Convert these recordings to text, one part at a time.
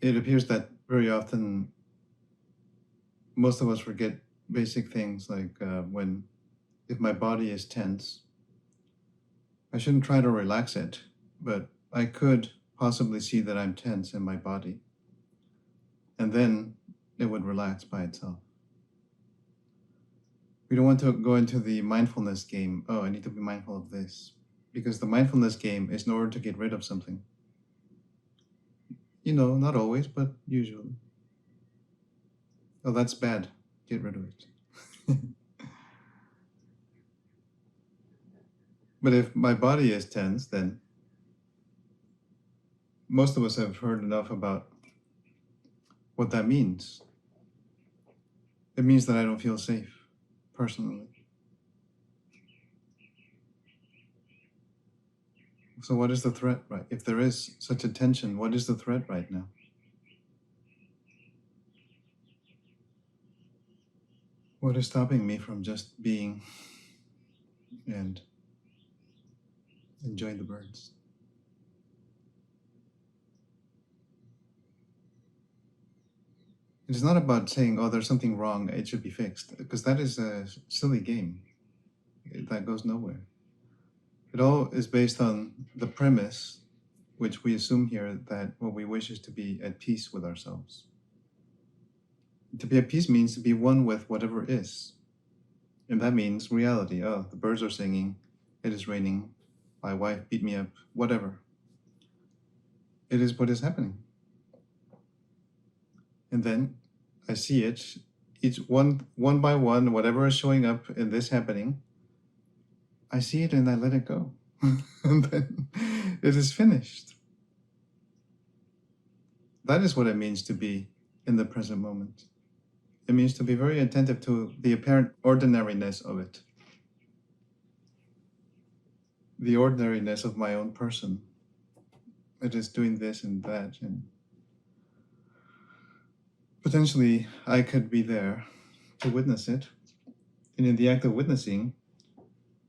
it appears that very often most of us forget basic things like if my body is tense, I shouldn't try to relax it, but I could possibly see that I'm tense in my body, and then it would relax by itself. We don't want to go into the mindfulness game. Oh, I need to be mindful of this. Because the mindfulness game is in order to get rid of something. Not always, but usually. Oh, that's bad. Get rid of it. But if my body is tense, then most of us have heard enough about what that means. It means that I don't feel safe, personally. So what is the threat, right? If there is such a tension, what is the threat right now? What is stopping me from just being and enjoying the birds? It's not about saying, oh, there's something wrong, it should be fixed, because that is a silly game. That goes nowhere. It all is based on the premise, which we assume here, that what we wish is to be at peace with ourselves. To be at peace means to be one with whatever is. And that means reality. Oh, the birds are singing, it is raining, my wife beat me up, whatever. It is what is happening. And then I see it, each one by one, whatever is showing up in this happening, I see it and I let it go. And then it is finished. That is what it means to be in the present moment. It means to be very attentive to the apparent ordinariness of it. The ordinariness of my own person. It is doing this and that, and potentially I could be there to witness it. And in the act of witnessing,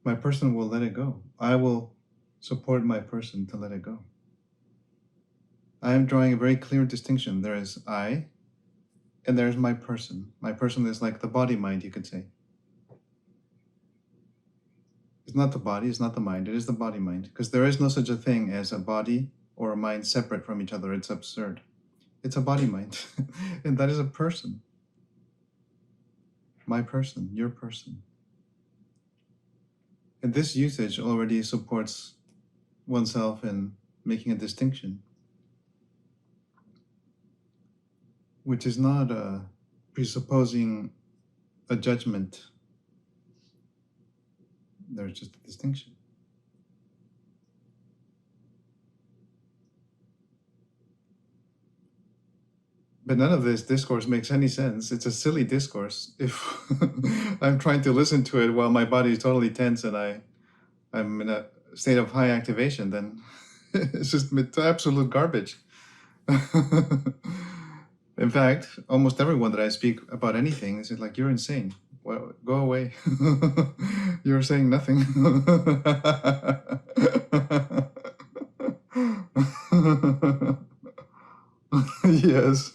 my person will let it go. I will support my person to let it go. I am drawing a very clear distinction. There is I, and there's my person. My person is like the body-mind, you could say. It's not the body, it's not the mind, it is the body-mind. Because there is no such a thing as a body or a mind separate from each other. It's absurd. It's a body-mind. And that is a person. My person, your person. And this usage already supports oneself in making a distinction, which is not presupposing a judgment. There's just a distinction. But none of this discourse makes any sense. It's a silly discourse if I'm trying to listen to it while my body is totally tense and I'm in a state of high activation, then it's just absolute garbage. In fact, almost everyone that I speak about anything is like, you're insane. Well, go away. You're saying nothing. Yes.